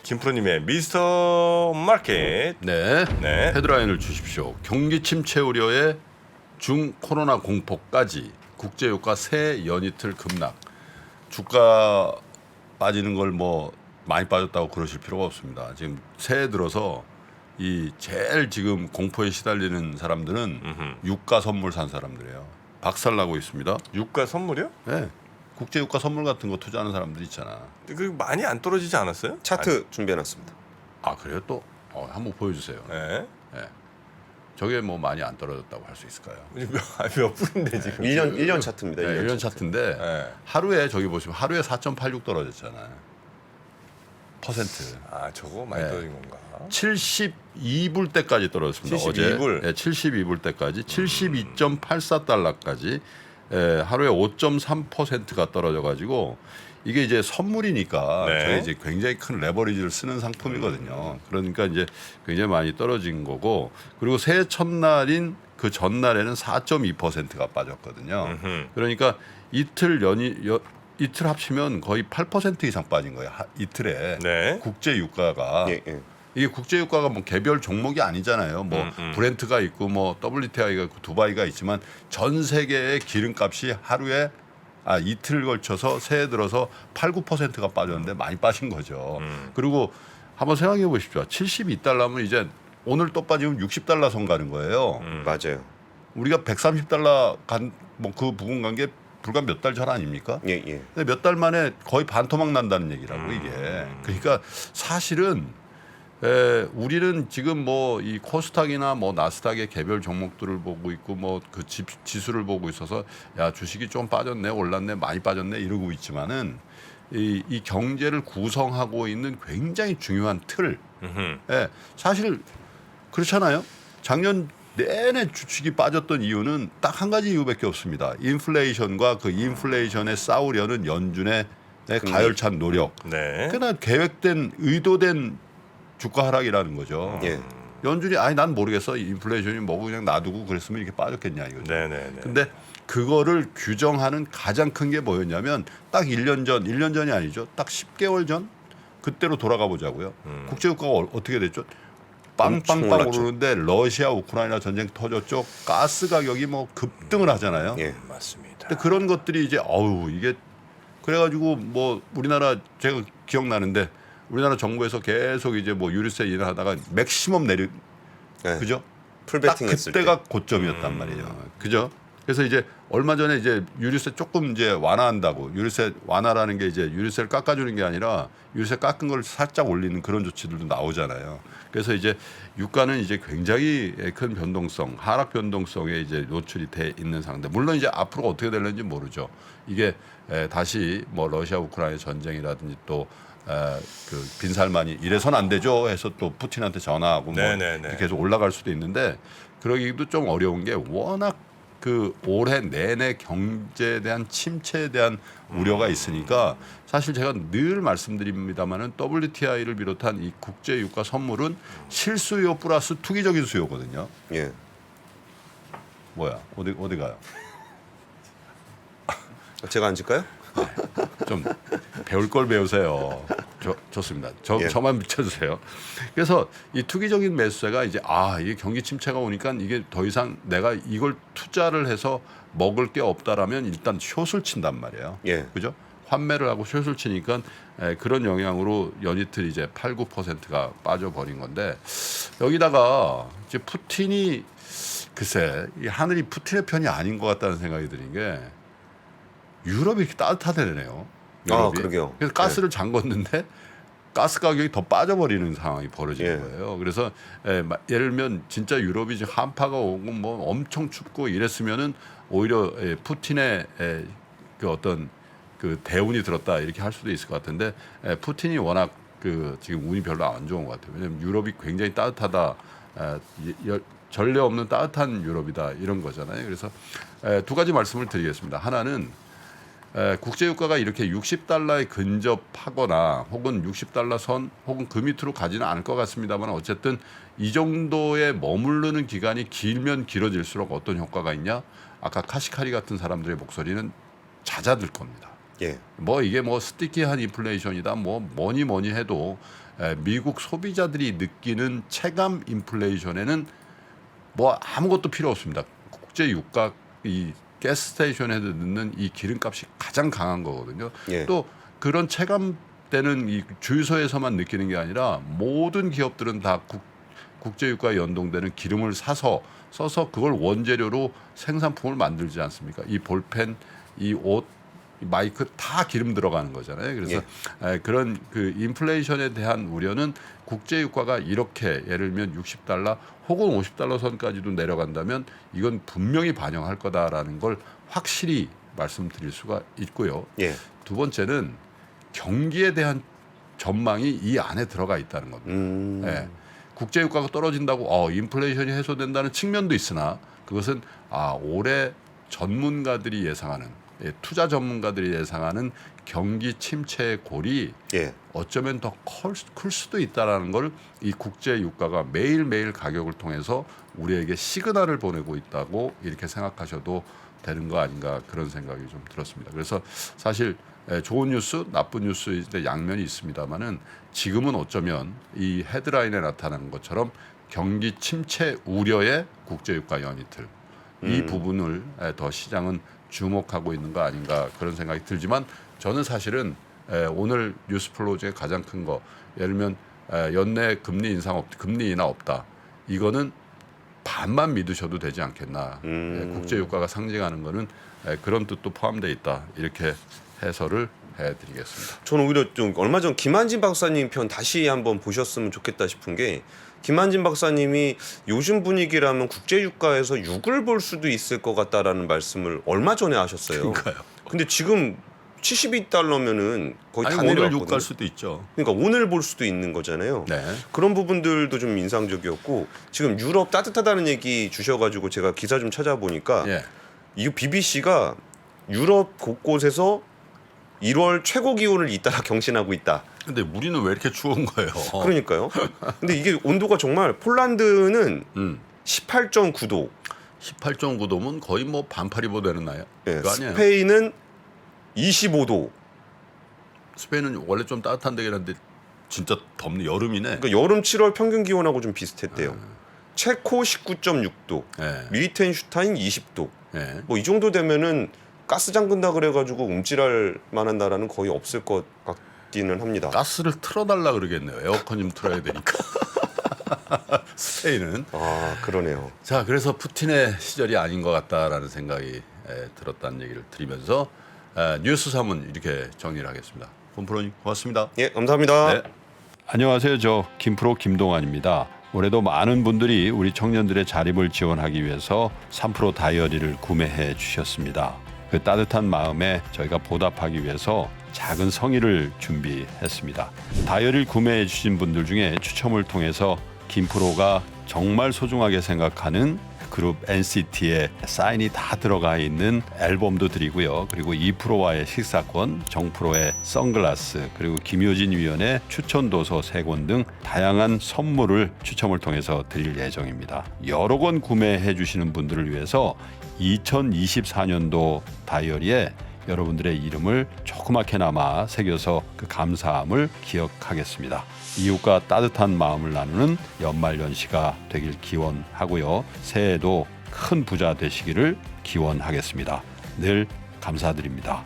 김프로님의 미스터 마켓. 네. 네. 헤드라인을 주십시오. 경기 침체 우려에 중 코로나 공포까지 국제유가 새 연이틀 급락. 주가 빠지는 걸 뭐 많이 빠졌다고 그러실 필요가 없습니다. 지금 새해 들어서 이 제일 지금 공포에 시달리는 사람들은 유가 선물 산 사람들이에요. 박살나고 있습니다. 유가 선물이요? 네. 국제유가 선물 같은 거 투자하는 사람들 있잖아. 그 많이 안 떨어지지 않았어요? 차트 준비해놨습니다. 아 그래요? 또 한번 보여주세요. 네. 저게 뭐 많이 안 떨어졌다고 할 수 있을까요? 몇 분인데 지금? 1년 차트입니다. 네, 1년 차트인데 네. 하루에 저기 보시면 하루에 4.86 떨어졌잖아요. 퍼센트. 아 저거 많이 네. 떨어진 건가? 72불 때까지 떨어졌습니다. 72불? 어제. 네, 72불 때까지 72.84달러까지 하루에 5.3%가 떨어져가지고 이게 이제 선물이니까 네. 저게 이제 굉장히 큰 레버리지를 쓰는 상품이거든요. 그러니까 이제 굉장히 많이 떨어진 거고 그리고 새해 첫날인 그 전날에는 4.2%가 빠졌거든요. 그러니까 이틀 합치면 거의 8% 이상 빠진 거예요. 이틀에 네. 국제 유가가 예, 예. 이게 국제 유가가 뭐 개별 종목이 아니잖아요. 뭐 브렌트가 있고 뭐 WTI가 있고 두바이가 있지만 전 세계의 기름값이 하루에 이틀 걸쳐서 새해 들어서 8, 9%가 빠졌는데 많이 빠진 거죠. 그리고 한번 생각해 보십시오. 72달러면 이제 오늘 또 빠지면 60달러 선 가는 거예요. 맞아요. 우리가 130달러 간 뭐 그 부분 간 게 불과 몇 달 전 아닙니까? 예, 예. 근데 몇 달 만에 거의 반토막 난다는 얘기라고 이게. 그러니까 사실은 우리는 지금 뭐 이 코스닥이나 뭐 나스닥의 개별 종목들을 보고 있고 뭐 그 지수를 보고 있어서 야 주식이 좀 빠졌네 올랐네 많이 빠졌네 이러고 있지만은 이 경제를 구성하고 있는 굉장히 중요한 틀. 사실 그렇잖아요. 작년 내내 주식이 빠졌던 이유는 딱 한 가지 이유밖에 없습니다. 인플레이션과 그 인플레이션에 싸우려는 연준의 가열찬 노력. 네. 그러나 계획된 의도된 주가 하락이라는 거죠. 예. 연준이 난 모르겠어. 인플레이션이 뭐고 그냥 놔두고 그랬으면 이렇게 빠졌겠냐 이거죠. 네네네. 근데 그거를 규정하는 가장 큰 게 뭐였냐면 딱 1년 전이 아니죠. 딱 10개월 전 그때로 돌아가 보자고요. 국제유가가 어떻게 됐죠? 빵빵빵 올랐죠. 오르는데 러시아 우크라이나 전쟁 터졌죠. 가스 가격이 뭐 급등을 하잖아요. 예. 맞습니다. 근데 그런 것들이 이제 이게 그래가지고 뭐 우리나라 제가 기억나는데 우리나라 정부에서 계속 이제 뭐 유류세 일을 하다가 맥시멈 예. 그죠? 딱 풀베팅 했을 때. 그때가 고점이었단 말이에요. 그죠? 그래서 이제 얼마 전에 이제 유류세 조금 이제 완화한다고 유류세 완화라는 게 이제 유류세를 깎아주는 게 아니라 유류세 깎은 걸 살짝 올리는 그런 조치들도 나오잖아요. 그래서 이제 유가는 이제 굉장히 큰 변동성, 하락 변동성에 이제 노출이 돼 있는 상태. 물론 이제 앞으로 어떻게 될는지 모르죠. 이게 다시 뭐 러시아 우크라이나 전쟁이라든지 또 그 빈살만이 이래선 안 되죠 해서 또 푸틴한테 전화하고 뭐 네네네. 계속 올라갈 수도 있는데 그러기도 좀 어려운 게 워낙 그 올해 내내 경제에 대한 침체에 대한 우려가 있으니까 사실 제가 늘 말씀드립니다만은 WTI를 비롯한 이 국제 유가 선물은 실수요 플러스 투기적인 수요거든요. 예. 뭐야 어디 가요? 제가 앉을까요? 좀 배울 걸 배우세요. 좋습니다. 예. 저만 비춰주세요. 그래서 이 투기적인 매수세가 이제 이게 경기 침체가 오니까 이게 더 이상 내가 이걸 투자를 해서 먹을 게 없다라면 일단 숏을 친단 말이에요. 예. 그죠? 환매를 하고 숏을 치니까 그런 영향으로 연이틀 이제 8, 9%가 빠져버린 건데 여기다가 이제 푸틴이 글쎄 이 하늘이 푸틴의 편이 아닌 것 같다는 생각이 드는 게 유럽이 이렇게 따뜻하대네요. 유럽이. 그러게요. 그래서 가스를 잠궜는데 가스 가격이 더 빠져버리는 상황이 벌어진 예. 거예요. 그래서 예를 들면 진짜 유럽이 지금 한파가 오고 뭐 엄청 춥고 이랬으면은 오히려 푸틴의 그 어떤 그 대운이 들었다 이렇게 할 수도 있을 것 같은데 푸틴이 워낙 그 지금 운이 별로 안 좋은 것 같아요. 왜냐하면 유럽이 굉장히 따뜻하다. 전례 없는 따뜻한 유럽이다 이런 거잖아요. 그래서 두 가지 말씀을 드리겠습니다. 하나는 국제유가가 이렇게 60달러에 근접하거나 혹은 60달러 선 혹은 그 밑으로 가지는 않을 것 같습니다만 어쨌든 이 정도에 머무르는 기간이 길면 길어질수록 어떤 효과가 있냐? 아까 카시카리 같은 사람들의 목소리는 잦아들 겁니다. 예. 뭐 이게 뭐 스티키한 인플레이션이다 뭐 뭐니 해도 미국 소비자들이 느끼는 체감 인플레이션에는 뭐 아무것도 필요 없습니다. 국제 유가 이 가스 스테이션에 듣는 이 기름값이 가장 강한 거거든요. 예. 또 그런 체감되는 이 주유소에서만 느끼는 게 아니라 모든 기업들은 다 국제 유가에 연동되는 기름을 써서 그걸 원재료로 생산품을 만들지 않습니까? 이 볼펜, 이 옷, 이 마이크 다 기름 들어가는 거잖아요. 그래서 그런 그 인플레이션에 대한 우려는 국제 유가가 이렇게 예를 들면 60달러 혹은 50달러 선까지도 내려간다면 이건 분명히 반영할 거다라는 걸 확실히 말씀드릴 수가 있고요. 예. 두 번째는 경기에 대한 전망이 이 안에 들어가 있다는 겁니다. 예. 국제 유가가 떨어진다고 인플레이션이 해소된다는 측면도 있으나 그것은 올해 전문가들이 예상하는 투자 전문가들이 예상하는 경기 침체의 골이 예. 어쩌면 더 클 수도 있다라는 걸 이 국제 유가가 매일매일 가격을 통해서 우리에게 시그널을 보내고 있다고 이렇게 생각하셔도 되는 거 아닌가 그런 생각이 좀 들었습니다. 그래서 사실 좋은 뉴스, 나쁜 뉴스의 양면이 있습니다만은 지금은 어쩌면 이 헤드라인에 나타나는 것처럼 경기 침체 우려의 국제 유가 연이틀 이 부분을 더 시장은 주목하고 있는 거 아닌가 그런 생각이 들지만 저는 사실은 오늘 뉴스 플로우 중에 가장 큰 거 예를 들면 연내 금리 인하 없다 이거는 반만 믿으셔도 되지 않겠나 국제 유가가 상징하는 거는 그런 뜻도 포함되어 있다 이렇게 해설을 해드리겠습니다. 저는 오히려 좀 얼마 전 김한진 박사님 편 다시 한번 보셨으면 좋겠다 싶은 게 김한진 박사님이 요즘 분위기라면 국제 유가에서 6을 볼 수도 있을 것 같다라는 말씀을 얼마 전에 하셨어요. 그러니까요. 근데 지금 72달러면은 거의 다 오늘 내려왔거든요. 6 갈 수도 있죠. 그러니까 오늘 볼 수도 있는 거잖아요. 네. 그런 부분들도 좀 인상적이었고 지금 유럽 따뜻하다는 얘기 주셔가지고 제가 기사 좀 찾아보니까 예. 이 BBC가 유럽 곳곳에서 1월 최고 기온을 잇따라 경신하고 있다. 근데 우리는 왜 이렇게 추운 거예요? 그러니까요. 근데 이게 온도가 정말 폴란드는 18.9도, 18.9도면 거의 뭐 반팔 입어도 되는 나요? 예, 그거 아니에요? 스페인은 25도. 스페인은 원래 좀 따뜻한 데긴 한데 진짜 덥네 여름이네. 그러니까 여름 7월 평균 기온하고 좀 비슷했대요. 체코 19.6도, 예. 리히텐슈타인 20도. 예. 뭐 이 정도 되면은 가스 잠근다 그래가지고 움찔할 만한 나라는 거의 없을 것 같기는 합니다. 가스를 틀어달라 그러겠네요. 에어컨 좀 틀어야 되니까. 스페인은. 그러네요. 자, 그래서 푸틴의 시절이 아닌 것 같다라는 생각이 들었다는 얘기를 드리면서 뉴스 3은 이렇게 정리를 하겠습니다. 본프로님 고맙습니다. 예, 감사합니다. 네. 안녕하세요. 저 김프로 김동환입니다. 올해도 많은 분들이 우리 청년들의 자립을 지원하기 위해서 3프로 다이어리를 구매해 주셨습니다. 그 따뜻한 마음에 저희가 보답하기 위해서 작은 성의를 준비했습니다. 다이어리를 구매해 주신 분들 중에 추첨을 통해서 김프로가 정말 소중하게 생각하는 그룹 NCT의 사인이 다 들어가 있는 앨범도 드리고요. 그리고 2프로와의 식사권, 정프로의 선글라스, 그리고 김효진 위원의 추천 도서 3권 등 다양한 선물을 추첨을 통해서 드릴 예정입니다. 여러 권 구매해 주시는 분들을 위해서 2024년도 다이어리에 여러분들의 이름을 조그맣게나마 새겨서 그 감사함을 기억하겠습니다. 이웃과 따뜻한 마음을 나누는 연말연시가 되길 기원하고요. 새해에도 큰 부자 되시기를 기원하겠습니다. 늘 감사드립니다.